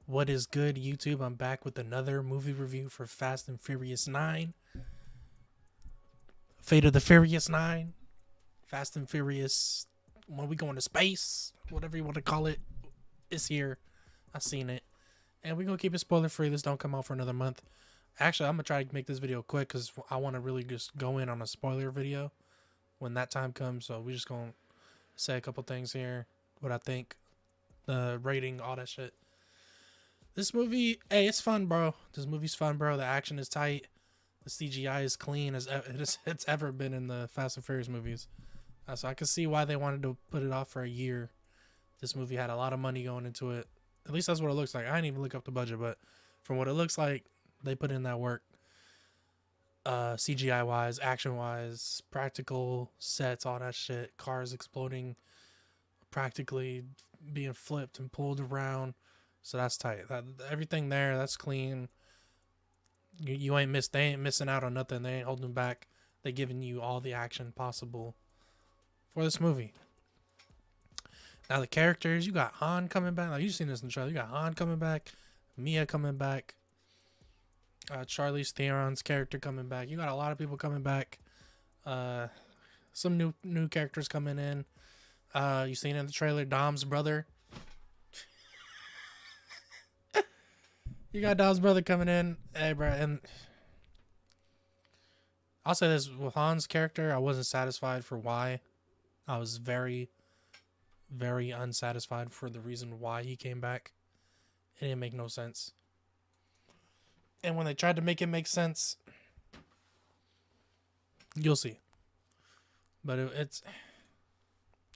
What is good, YouTube? I'm back with another movie review for Fast and Furious 9. Fate of the Furious 9. Fast and Furious, when we go into space, whatever you want to call it, is here. I've seen it. And we're going to keep it spoiler free. This don't come out for another month. Actually, I'm going to try to make this video quick because I want to really just go in on a spoiler video when that time comes. So we're just going to say a couple things here. What I think. The rating, all that shit. This movie, hey, it's fun, bro. This movie's fun, bro. The action is tight. The CGI is clean as it's ever been in the Fast and Furious movies. So I can see why they wanted to put it off for a year. This movie had a lot of money going into it. At least that's what it looks like. I didn't even look up the budget, but from what it looks like, they put in that work. CGI wise, action wise, practical sets, all that shit. Cars exploding, practically being flipped and pulled around. So that's tight. Everything there, that's clean. You ain't they ain't missing out on nothing. They ain't holding back. They giving you all the action possible for this movie. Now the characters, you got Han coming back. Like you've seen this in the trailer. You got Han coming back, Mia coming back, Charlize Theron's character coming back. You got a lot of people coming back. Some new characters coming in. You seen in the trailer Dom's brother. You got Dom's brother coming in. Hey, bro, and I'll say this with Han's character, I wasn't satisfied for why. I was very, very unsatisfied for the reason why he came back. It didn't make no sense. And when they tried to make it make sense, you'll see. But it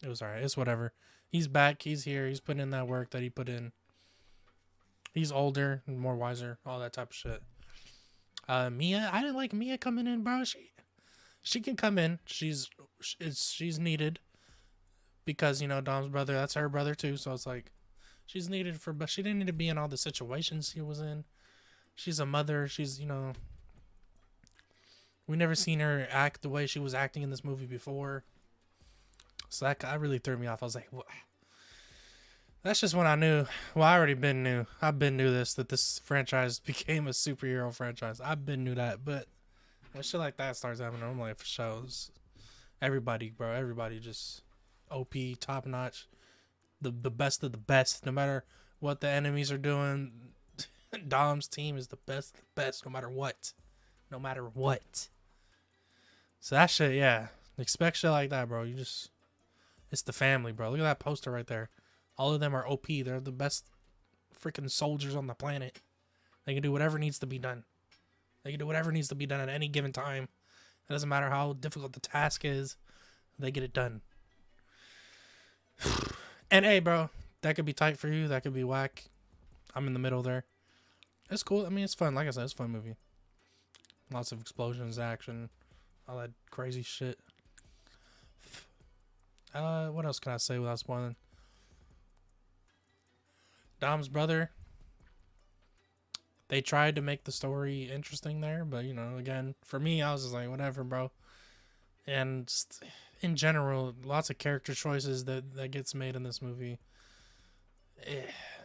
was alright. It's whatever. He's back. He's here. He's putting in that work that he put in. He's older and more wiser. All that type of shit. Mia, I didn't like Mia coming in, bro. She can come in. She's needed because Dom's brother. That's her brother too. So it's like she's needed but she didn't need to be in all the situations she was in. She's a mother. She's we never seen her act the way she was acting in this movie before. So that really threw me off. I was like, what? That's just when I knew. Well, I already been knew. I've been knew that this franchise became a superhero franchise. I've been knew that, but when shit like that starts happening, I'm like, for shows, everybody, bro, everybody just OP, top notch, the best of the best. No matter what the enemies are doing, Dom's team is the best, no matter what, So that shit, yeah, expect shit like that, bro. It's the family, bro. Look at that poster right there. All of them are OP. They're the best freaking soldiers on the planet. They can do whatever needs to be done. They can do whatever needs to be done at any given time. It doesn't matter how difficult the task is. They get it done. And hey, bro, that could be tight for you. That could be whack. I'm in the middle there. It's cool. I mean, it's fun. Like I said, it's a fun movie. Lots of explosions, action, all that crazy shit. What else can I say without spoiling? Dom's brother, they tried to make the story interesting there, but again, for me, I was just like, whatever, bro. And just, in general, lots of character choices that gets made in this movie.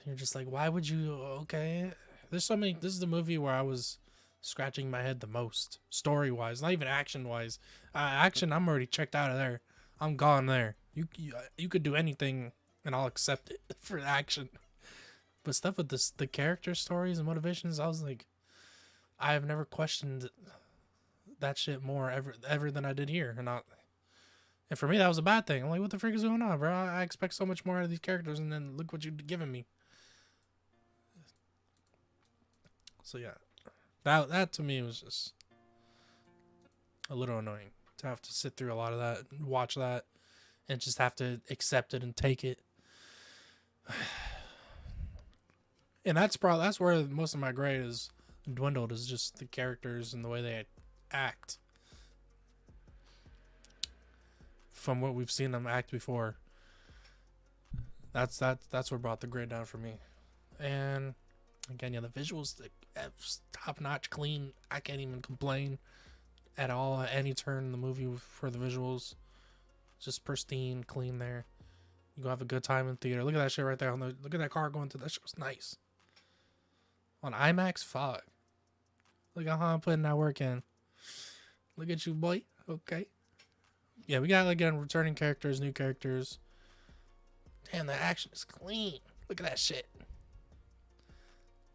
You're just like, why would you? Okay, there's so many. This is the movie where I was scratching my head the most, story wise, not even action wise. Action, I'm already checked out of there. I'm gone there. You could do anything, and I'll accept it for action. But stuff with the character stories and motivations, I was like, I have never questioned that shit more ever than I did here. And for me, that was a bad thing. I'm like, what the frick is going on, bro? I expect so much more out of these characters, and then look what you've given me. So yeah, that to me was just a little annoying to have to sit through a lot of that, watch that, and just have to accept it and take it. And that's where most of my grade is dwindled, is just the characters and the way they act from what we've seen them act before. That's what brought the grade down for me. And again, the visuals, top notch, clean. I can't even complain at all at any turn in the movie for the visuals. Just pristine, clean there. You go have a good time in theater. Look at that shit right there. Look at that car going through. That shit was nice. On IMAX? Fuck. Look at how I'm putting that work in. Look at you, boy. Okay. Yeah, we got, like, again, returning characters, new characters. Damn, the action is clean. Look at that shit.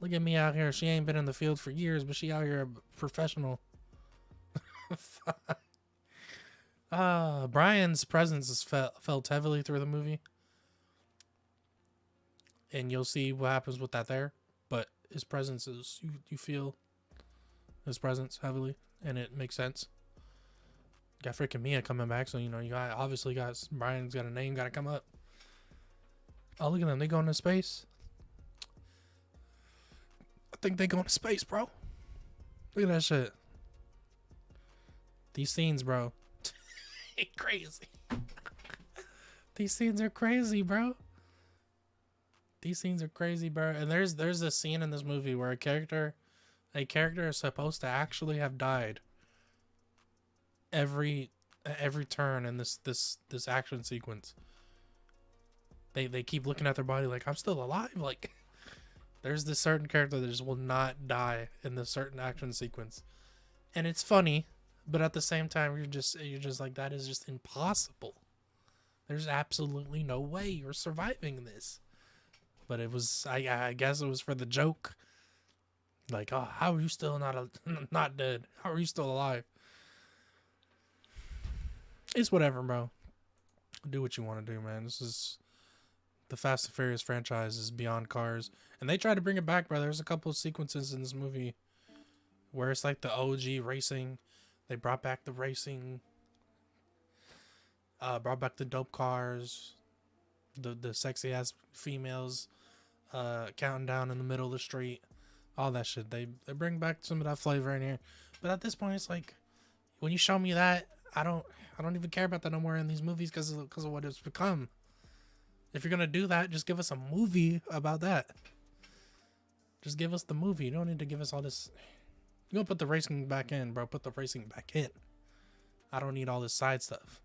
Look at me out here. She ain't been in the field for years, but she out here a professional. Brian's presence is felt heavily through the movie. And you'll see what happens with that there. But his presence is, you feel his presence heavily, and it makes sense. Got freaking Mia coming back, so, you know, you got, obviously got, Brian's got a name, got to come up. Oh, look at them. They going to space. I think they going to space, bro. Look at that shit. These scenes, bro. Crazy. These scenes are crazy, bro. These scenes are crazy, bro. And there's a scene in this movie where a character is supposed to actually have died every turn in this action sequence. They keep looking at their body like, I'm still alive. Like, there's this certain character that just will not die in this certain action sequence. And it's funny, but at the same time, you're just like, that is just impossible. There's absolutely no way you're surviving this. But it was, I guess it was for the joke. Like, oh, how are you still not dead? How are you still alive? It's whatever, bro. Do what you want to do, man. This is the Fast and Furious franchise is beyond cars, and they try to bring it back, bro. There's a couple of sequences in this movie where it's like the OG racing. They brought back the racing, brought back the dope cars, the sexy ass females counting down in the middle of the street, all that shit. They bring back some of that flavor in here, but at this point, it's like, when you show me that, I don't even care about that no more in these movies because of what it's become. If you're gonna do that, just give us a movie about that. Just give us the movie. You don't need to give us all this. You gonna put the racing back in, bro. Put the racing back in. I don't need all this side stuff.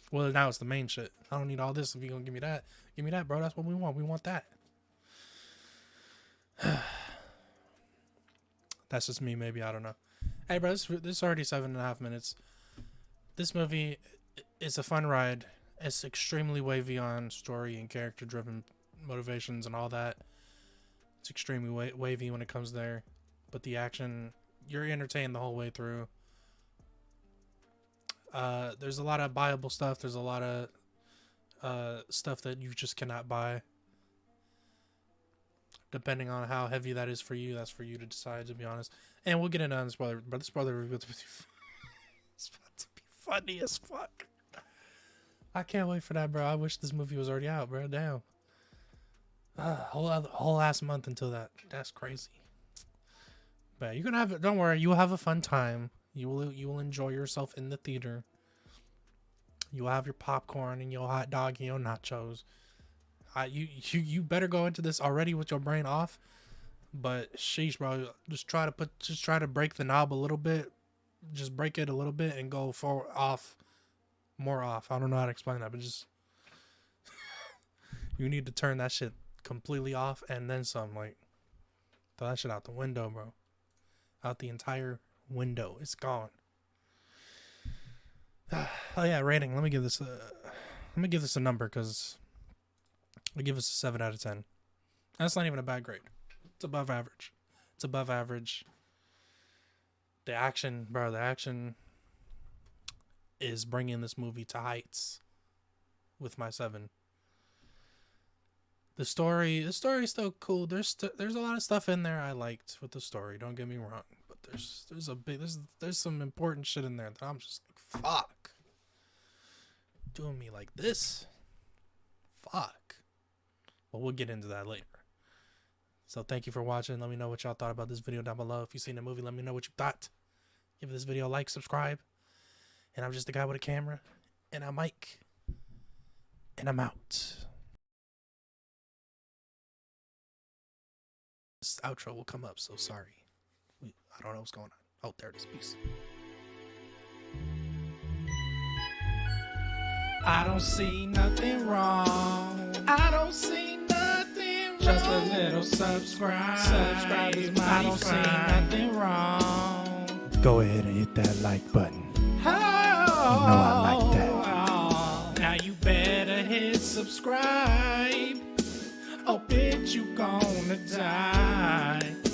Well, now it's the main shit. I don't need all this. If you're gonna give me that, bro. That's what we want. We want that. That's just me, maybe. I don't know. Hey, bro, this is already 7.5 minutes. This movie is a fun ride. It's extremely wavy on story and character-driven motivations and all that. It's extremely wavy when it comes there. But the action, you're entertained the whole way through. There's a lot of buyable stuff. There's a lot of stuff that you just cannot buy. Depending on how heavy that is for you, that's for you to decide, to be honest. And we'll get into the spoiler, but the spoiler review it's about to be funny as fuck. I can't wait for that, bro. I wish this movie was already out, bro. Damn. Whole last month until that. That's crazy. But you're gonna have it. Don't worry. You will have a fun time. You will enjoy yourself in the theater. You will have your popcorn and your hot dog and your nachos. You better go into this already with your brain off. But sheesh, bro. Just try to break the knob a little bit. Just break it a little bit and go more off. I don't know how to explain that, but just you need to turn that shit completely off and then some. Like, throw that shit out the window, bro. Out the entire window. It's gone. Oh yeah, rating. Let me give this a number, because I give this a 7 out of 10. That's not even a bad grade. It's above average. The action, bro. The action is bringing this movie to heights with my 7. The story is still cool. There's a lot of stuff in there I liked with the story. Don't get me wrong, but there's some important shit in there that I'm just like, fuck, doing me like this, fuck. Well, we'll get into that later. So thank you for watching. Let me know what y'all thought about this video down below. If you've seen the movie, let me know what you thought. Give this video a like, subscribe. And I'm just a guy with a camera and a mic. And I'm out. This outro will come up, so sorry. I don't know what's going on. Oh, there it is. Peace. I don't see nothing wrong. I don't see nothing wrong. Just a little subscribe. Subscribe is I don't see nothing wrong. Go ahead and hit that like button. Oh, You know I like that. Now you better hit subscribe. Oh, bitch, you gonna die.